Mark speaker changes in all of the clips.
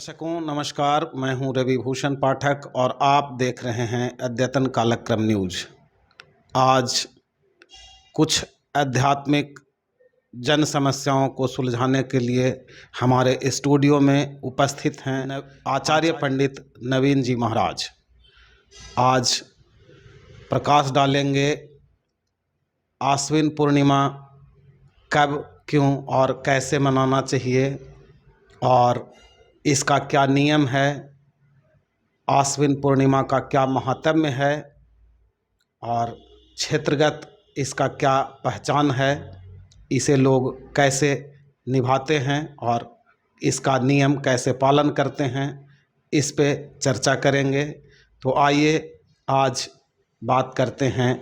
Speaker 1: दर्शकों नमस्कार, मैं हूं रवि भूषण पाठक और आप देख रहे हैं अद्यतन कालक्रम न्यूज। आज कुछ आध्यात्मिक जन समस्याओं को सुलझाने के लिए हमारे स्टूडियो में उपस्थित हैं आचार्य पंडित नवीन जी महाराज। आज प्रकाश डालेंगे आश्विन पूर्णिमा कब, क्यों और कैसे मनाना चाहिए और इसका क्या नियम है, आश्विन पूर्णिमा का क्या महात्म्य है और क्षेत्रगत इसका क्या पहचान है, इसे लोग कैसे निभाते हैं और इसका नियम कैसे पालन करते हैं, इस पे चर्चा करेंगे। तो आइए आज बात करते हैं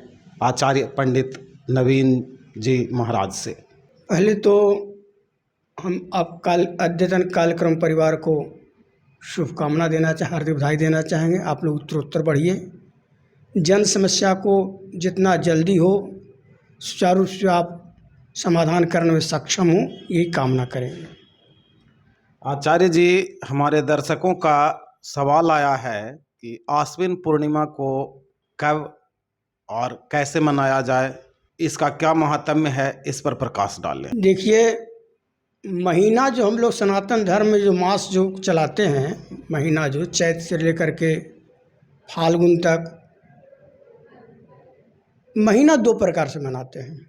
Speaker 1: आचार्य पंडित नवीन जी महाराज से।
Speaker 2: पहले तो हम आप अद्यतन कार्यक्रम परिवार को शुभकामना देना हार्दिक बधाई देना चाहेंगे। आप लोग उत्तरोत्तर बढ़िए, जन समस्या को जितना जल्दी हो सुचारू रूप से आप समाधान करने में सक्षम हो, यही कामना करेंगे।
Speaker 1: आचार्य जी, हमारे दर्शकों का सवाल आया है कि आश्विन पूर्णिमा को कब और कैसे मनाया जाए, इसका क्या महात्म्य है, इस पर प्रकाश डालें।
Speaker 2: देखिए, महीना जो हम लोग सनातन धर्म में जो मास जो चलाते हैं, महीना जो चैत से लेकर के फाल्गुन तक, महीना दो प्रकार से मनाते हैं।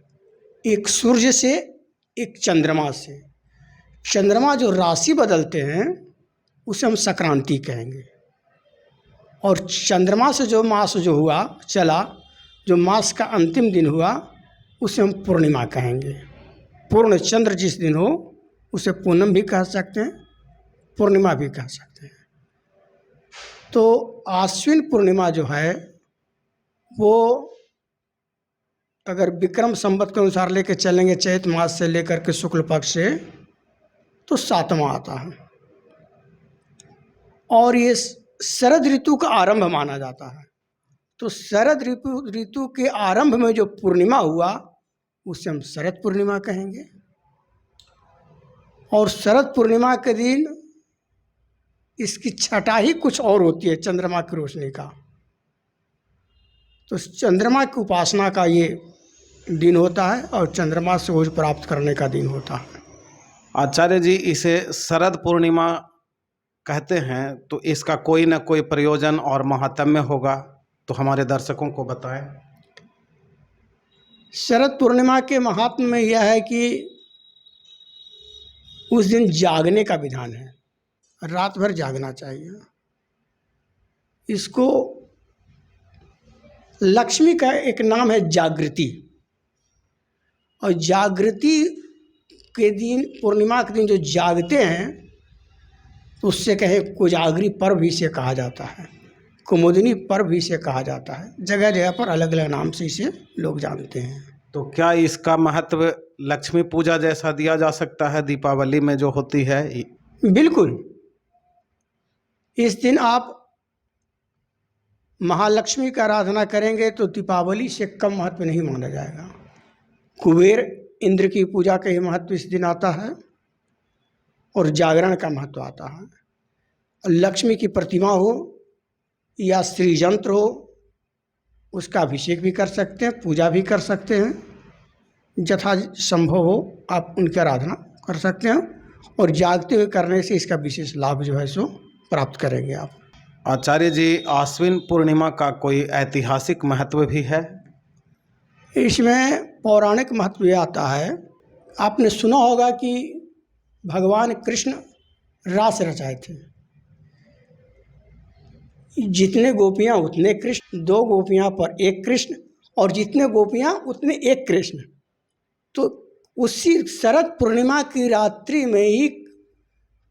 Speaker 2: एक सूर्य से, एक चंद्रमा से। चंद्रमा जो राशि बदलते हैं उसे हम संक्रांति कहेंगे, और चंद्रमा से जो मास जो हुआ चला, जो मास का अंतिम दिन हुआ, उसे हम पूर्णिमा कहेंगे। पूर्ण चंद्र जिस दिन हो उसे पूनम भी कह सकते हैं, पूर्णिमा भी कह सकते हैं। तो आश्विन पूर्णिमा जो है वो अगर विक्रम संवत के अनुसार लेके चलेंगे, चैत मास से लेकर के शुक्ल पक्ष से, तो 7वां आता है और ये शरद ऋतु का आरंभ माना जाता है। तो शरद ऋतु के आरंभ में जो पूर्णिमा हुआ उसे हम शरद पूर्णिमा कहेंगे। और शरद पूर्णिमा के दिन इसकी छटा ही कुछ और होती है, चंद्रमा की रोशनी का। तो चंद्रमा की उपासना का ये दिन होता है और चंद्रमा से ओज प्राप्त करने का दिन होता है।
Speaker 1: आचार्य जी, इसे शरद पूर्णिमा कहते हैं, तो इसका कोई न कोई प्रयोजन और महात्म्य होगा, तो हमारे दर्शकों को बताएं।
Speaker 2: शरद पूर्णिमा के महात्म्य में यह है कि उस दिन जागने का विधान है, रात भर जागना चाहिए। इसको लक्ष्मी का एक नाम है जागृति, और जागृति के दिन, पूर्णिमा के दिन जो जागते हैं तो उससे कहें कोजागरी पर्व भी से कहा जाता है, कुमुदिनी पर्व भी से कहा जाता है। जगह जगह पर अलग अलग नाम से इसे लोग जानते हैं।
Speaker 1: तो क्या इसका महत्व लक्ष्मी पूजा जैसा दिया जा सकता है, दीपावली में जो होती है?
Speaker 2: बिल्कुल। इस दिन आप महालक्ष्मी का आराधना करेंगे तो दीपावली से कम महत्व नहीं माना जाएगा। कुबेर इंद्र की पूजा का ही महत्व इस दिन आता है और जागरण का महत्व आता है। और लक्ष्मी की प्रतिमा हो या श्री यंत्र हो, उसका अभिषेक भी कर सकते हैं, पूजा भी कर सकते हैं, यथा संभव हो आप उनकी आराधना कर सकते हैं। और जागते हुए करने से इसका विशेष लाभ जो है सो प्राप्त करेंगे आप।
Speaker 1: आचार्य जी, आश्विन पूर्णिमा का कोई ऐतिहासिक महत्व भी है?
Speaker 2: इसमें पौराणिक महत्व ये आता है, आपने सुना होगा कि भगवान कृष्ण रास रचाए थे। जितने गोपियाँ उतने कृष्ण, 2 गोपियाँ पर एक कृष्ण, और जितने गोपियाँ उतने एक कृष्ण। तो उसी शरद पूर्णिमा की रात्रि में ही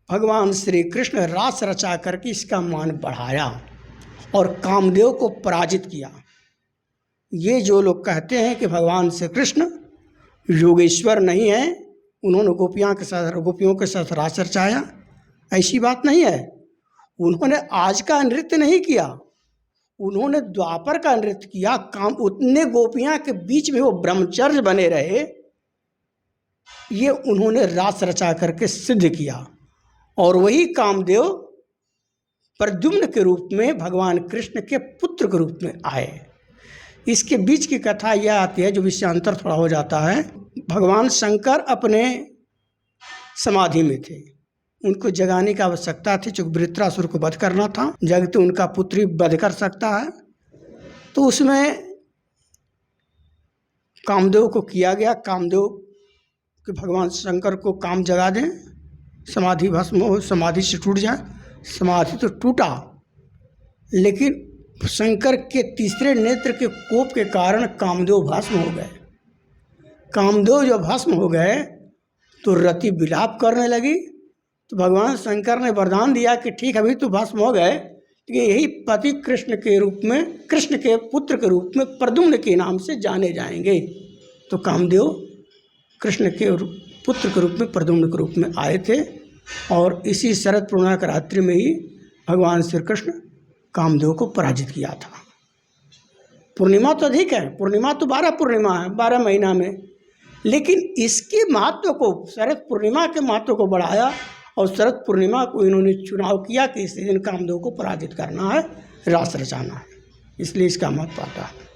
Speaker 2: भगवान श्री कृष्ण रास रचा करके इसका मान बढ़ाया और कामदेव को पराजित किया। ये जो लोग कहते हैं कि भगवान श्री कृष्ण योगेश्वर नहीं है, उन्होंने गोपियों के साथ रास रचाया, ऐसी बात नहीं है। उन्होंने आज का नृत्य नहीं किया, उन्होंने द्वापर का नृत्य किया। उतने गोपियां के बीच में वो ब्रह्मचर्य बने रहे, ये उन्होंने रास रचा करके सिद्ध किया। और वही कामदेव प्रद्युम्न के रूप में भगवान कृष्ण के पुत्र के रूप में आए। इसके बीच की कथा यह आती है, जो विषयांतर थोड़ा हो जाता है। भगवान शंकर अपने समाधि में थे, उनको जगाने की आवश्यकता थी, चूँकि वृत्रासुर को वध करना था, जगते उनका पुत्री वध कर सकता है। तो उसमें कामदेव को किया गया, कामदेव कि भगवान शंकर को काम जगा दें, समाधि भस्म हो, समाधि से टूट जाए। समाधि तो टूटा, लेकिन शंकर के तीसरे नेत्र के कोप के कारण कामदेव भस्म हो गए। कामदेव जब भस्म हो गए तो रति विलाप करने लगी। तो भगवान शंकर ने वरदान दिया कि ठीक, अभी तो भस्म हो गए, लेकिन यही पति कृष्ण के रूप में, कृष्ण के पुत्र के रूप में प्रद्युम्न के नाम से जाने जाएंगे। तो कामदेव कृष्ण के पुत्र के रूप में, प्रद्युम्न के रूप में आए थे। और इसी शरद पूर्णिमा की रात्रि में ही भगवान श्री कृष्ण कामदेव को पराजित किया था। पूर्णिमा तो अधिक है, पूर्णिमा तो 12 पूर्णिमा है 12 महीना में, लेकिन इसके महत्व को, शरद पूर्णिमा के महत्व को बढ़ाया और शरद पूर्णिमा को इन्होंने चुनाव किया कि इस दिन कामदेव को पराजित करना है, रास रचाना है, इसलिए इसका महत्व आता है।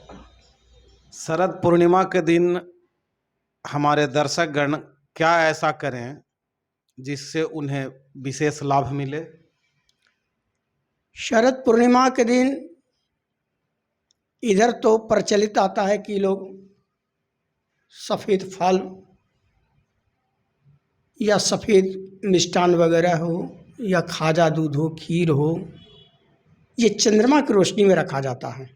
Speaker 1: शरद पूर्णिमा के दिन हमारे दर्शकगण क्या ऐसा करें जिससे उन्हें विशेष लाभ मिले?
Speaker 2: शरद पूर्णिमा के दिन इधर तो प्रचलित आता है कि लोग सफ़ेद फल या सफ़ेद मिष्ठान वगैरह हो, या खाजा दूध हो, खीर हो, ये चंद्रमा की रोशनी में रखा जाता है।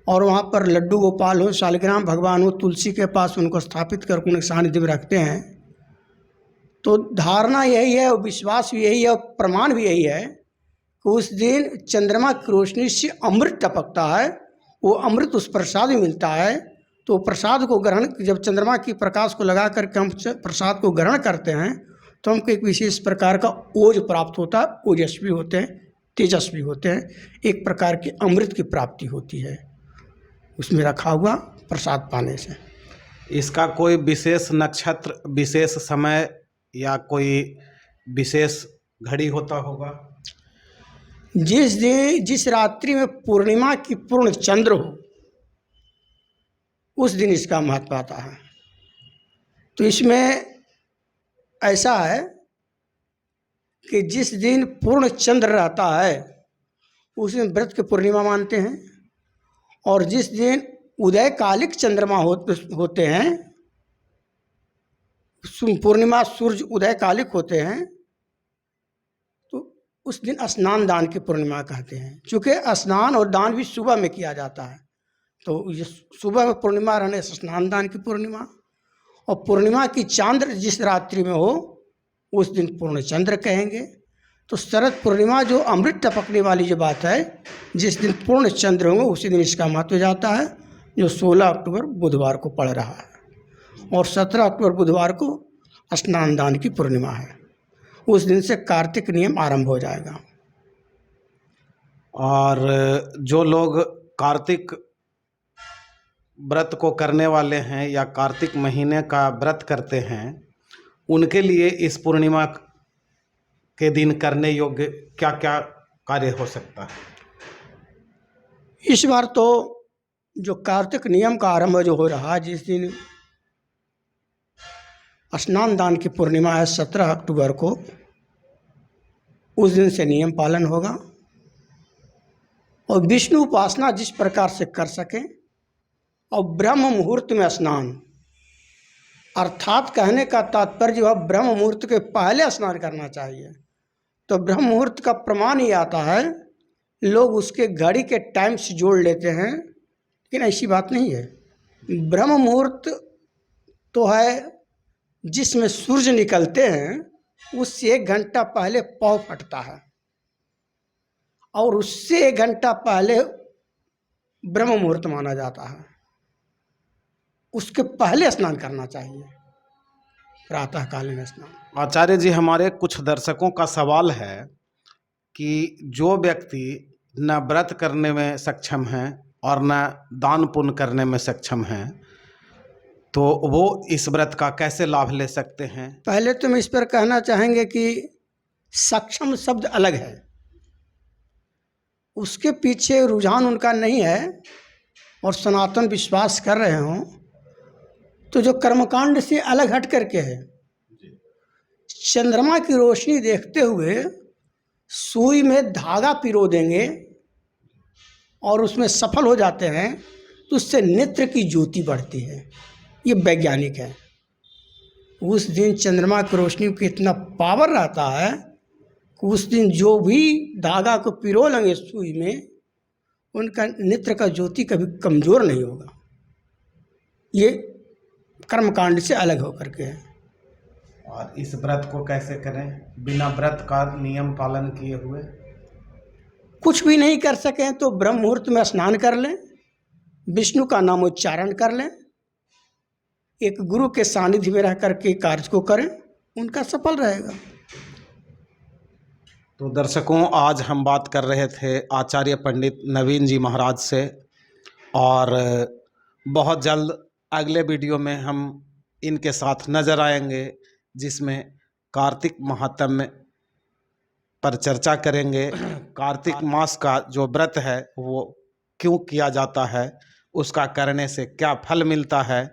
Speaker 2: और वहाँ पर लड्डू गोपाल हो, शालिग्राम भगवान हो, तुलसी के पास उनको स्थापित करके उनके सानिध्य में रखते हैं। तो धारणा यही है और विश्वास भी यही है और प्रमाण भी यही है कि उस दिन चंद्रमा की रोशनी से अमृत टपकता है, वो अमृत उस प्रसाद में मिलता है। तो प्रसाद को ग्रहण, जब चंद्रमा की प्रकाश को लगा करके हम प्रसाद को ग्रहण करते हैं तो हमको एक विशेष प्रकार का ओज प्राप्त होता है, ओजस्वी होते हैं, तेजस्वी होते हैं, एक प्रकार की अमृत की प्राप्ति होती है उसमें रखा हुआ प्रसाद पाने से।
Speaker 1: इसका कोई विशेष नक्षत्र, विशेष समय या कोई विशेष घड़ी होता होगा?
Speaker 2: जिस दिन, जिस रात्रि में पूर्णिमा की पूर्ण चंद्र हो, उस दिन इसका महत्व आता है। तो इसमें ऐसा है कि जिस दिन पूर्ण चंद्र रहता है उस दिन व्रत की पूर्णिमा मानते हैं, और जिस दिन उदयकालिक चंद्रमा होते हैं, पूर्णिमा सूर्य उदयकालिक होते हैं, तो उस दिन स्नान दान की पूर्णिमा कहते हैं। चूँकि स्नान और दान भी सुबह में किया जाता है, तो ये सुबह में पूर्णिमा रहने से स्नान दान की पूर्णिमा। और पूर्णिमा की चांद्र जिस रात्रि में हो उस दिन पूर्ण चंद्र कहेंगे। तो शरद पूर्णिमा जो अमृत टपकने वाली जो बात है, जिस दिन पूर्ण चंद्र होंगे उसी दिन इसका महत्व जाता है, जो 16 अक्टूबर बुधवार को पड़ रहा है। और 17 अक्टूबर बुधवार को स्नान दान की पूर्णिमा है। उस दिन से कार्तिक नियम आरंभ हो जाएगा।
Speaker 1: और जो लोग कार्तिक व्रत को करने वाले हैं या कार्तिक महीने का व्रत करते हैं, उनके लिए इस पूर्णिमा के दिन करने योग्य क्या क्या कार्य हो सकता है?
Speaker 2: इस बार तो जो कार्तिक नियम का आरंभ जो हो रहा है, जिस दिन स्नान दान की पूर्णिमा है 17 अक्टूबर को, उस दिन से नियम पालन होगा। और विष्णु उपासना जिस प्रकार से कर सकें, और ब्रह्म मुहूर्त में स्नान, अर्थात कहने का तात्पर्य जो है ब्रह्म मुहूर्त के पहले स्नान करना चाहिए। तो ब्रह्म मुहूर्त का प्रमाण ही आता है, लोग उसके घड़ी के टाइम से जोड़ लेते हैं, लेकिन ऐसी बात नहीं है। ब्रह्म मुहूर्त तो है जिसमें सूर्य निकलते हैं उससे 1 घंटा पहले पौ फटता है, और उससे 1 घंटा पहले ब्रह्म मुहूर्त माना जाता है। उसके पहले स्नान करना चाहिए, प्रातःकालीन स्नान।
Speaker 1: आचार्य जी, हमारे कुछ दर्शकों का सवाल है कि जो व्यक्ति न व्रत करने में सक्षम हैं और न दान पुण्य करने में सक्षम हैं, तो वो इस व्रत का कैसे लाभ ले सकते हैं?
Speaker 2: पहले तो हम इस पर कहना चाहेंगे कि सक्षम शब्द अलग है उसके पीछे रुझान उनका नहीं है और सनातन विश्वास कर रहे हों, तो जो कर्मकांड से अलग हट करके है, चंद्रमा की रोशनी देखते हुए सुई में धागा पिरो देंगे और उसमें सफल हो जाते हैं, तो उससे नेत्र की ज्योति बढ़ती है। ये वैज्ञानिक है। उस दिन चंद्रमा की रोशनी को इतना पावर रहता है कि उस दिन जो भी धागा को पिरो लेंगे सुई में, उनका नेत्र का ज्योति कभी कमज़ोर नहीं होगा। ये कर्मकांड से अलग होकर के है।
Speaker 1: और इस व्रत को कैसे करें बिना व्रत का नियम पालन किए हुए?
Speaker 2: कुछ भी नहीं कर सकें तो ब्रह्म मुहूर्त में स्नान कर लें, विष्णु का नामोच्चारण कर लें, एक गुरु के सानिध्य में रह करके कार्य को करें, उनका सफल रहेगा।
Speaker 1: तो दर्शकों, आज हम बात कर रहे थे आचार्य पंडित नवीन जी महाराज से, और बहुत जल्द अगले वीडियो में हम इनके साथ नज़र आएंगे, जिसमें कार्तिक महात्म्य पर चर्चा करेंगे। कार्तिक मास का जो व्रत है वो क्यों किया जाता है, उसका करने से क्या फल मिलता है,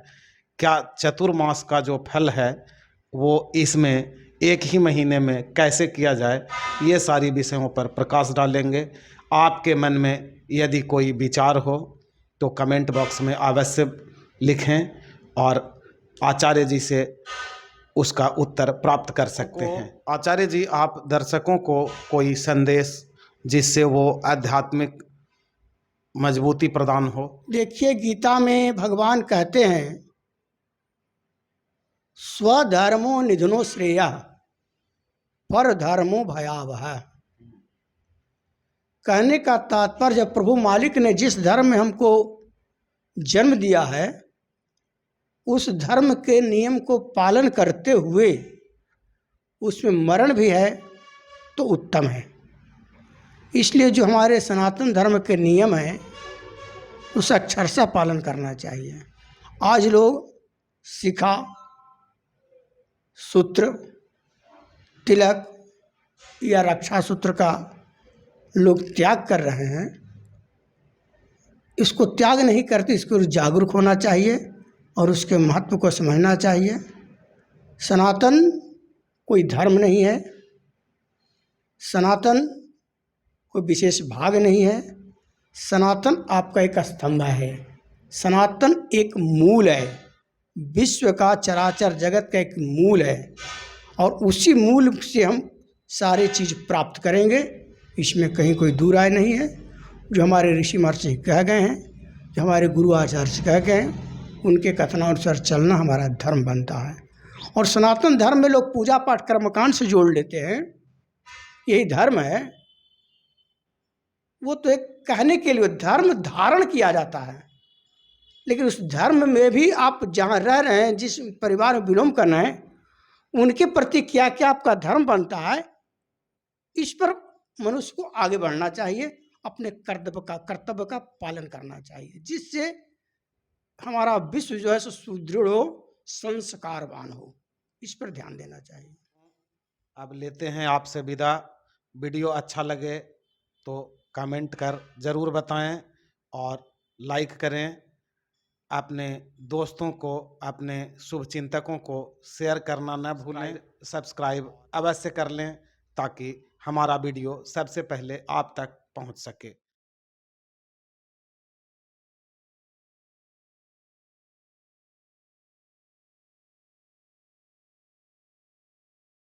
Speaker 1: क्या चतुर्मास का जो फल है वो इसमें एक ही महीने में कैसे किया जाए, ये सारी विषयों पर प्रकाश डालेंगे। आपके मन में यदि कोई विचार हो तो कमेंट बॉक्स में अवश्य लिखें और आचार्य जी से उसका उत्तर प्राप्त कर सकते हैं। आचार्य जी, आप दर्शकों को कोई संदेश जिससे वो आध्यात्मिक मजबूती प्रदान हो?
Speaker 2: देखिए, गीता में भगवान कहते हैं, स्वधर्मो निधनो श्रेयः पर धर्मो भयावह। कहने का तात्पर्य, जब प्रभु मालिक ने जिस धर्म में हमको जन्म दिया है, उस धर्म के नियम को पालन करते हुए उसमें मरण भी है तो उत्तम है। इसलिए जो हमारे सनातन धर्म के नियम हैं उसे अक्षरशः पालन करना चाहिए। आज लोग शिखा, सूत्र, तिलक या रक्षा सूत्र का लोग त्याग कर रहे हैं। इसको त्याग नहीं करते, इसको जागरूक होना चाहिए और उसके महत्व को समझना चाहिए। सनातन कोई धर्म नहीं है, सनातन कोई विशेष भाग नहीं है, सनातन आपका एक स्तंभ है, सनातन एक मूल है, विश्व का चराचर जगत का एक मूल है, और उसी मूल से हम सारे चीज़ प्राप्त करेंगे। इसमें कहीं कोई दो राय नहीं है। जो हमारे ऋषि महर्षि कह गए हैं, जो हमारे गुरु आचार्य कह गए हैं, उनके कथनानुसार चलना हमारा धर्म बनता है। और सनातन धर्म में लोग पूजा पाठ कर्मकांड से जोड़ लेते हैं, यही धर्म है। वो तो एक कहने के लिए धर्म धारण किया जाता है, लेकिन उस धर्म में भी आप जहाँ रह रहे हैं, जिस परिवार में बिलोंग करना है, उनके प्रति क्या क्या आपका धर्म बनता है, इस पर मनुष्य को आगे बढ़ना चाहिए, अपने कर्तव्य का पालन करना चाहिए, जिससे हमारा विश्व जो है सो सुदृढ़ हो, संस्कारवान हो। इस पर ध्यान देना चाहिए।
Speaker 1: अब लेते हैं आपसे विदा। वीडियो अच्छा लगे तो कमेंट कर ज़रूर बताएं और लाइक करें। अपने दोस्तों को, अपने शुभचिंतकों को शेयर करना न भूलें। सब्सक्राइब अवश्य कर लें ताकि हमारा वीडियो सबसे पहले आप तक पहुंच सके।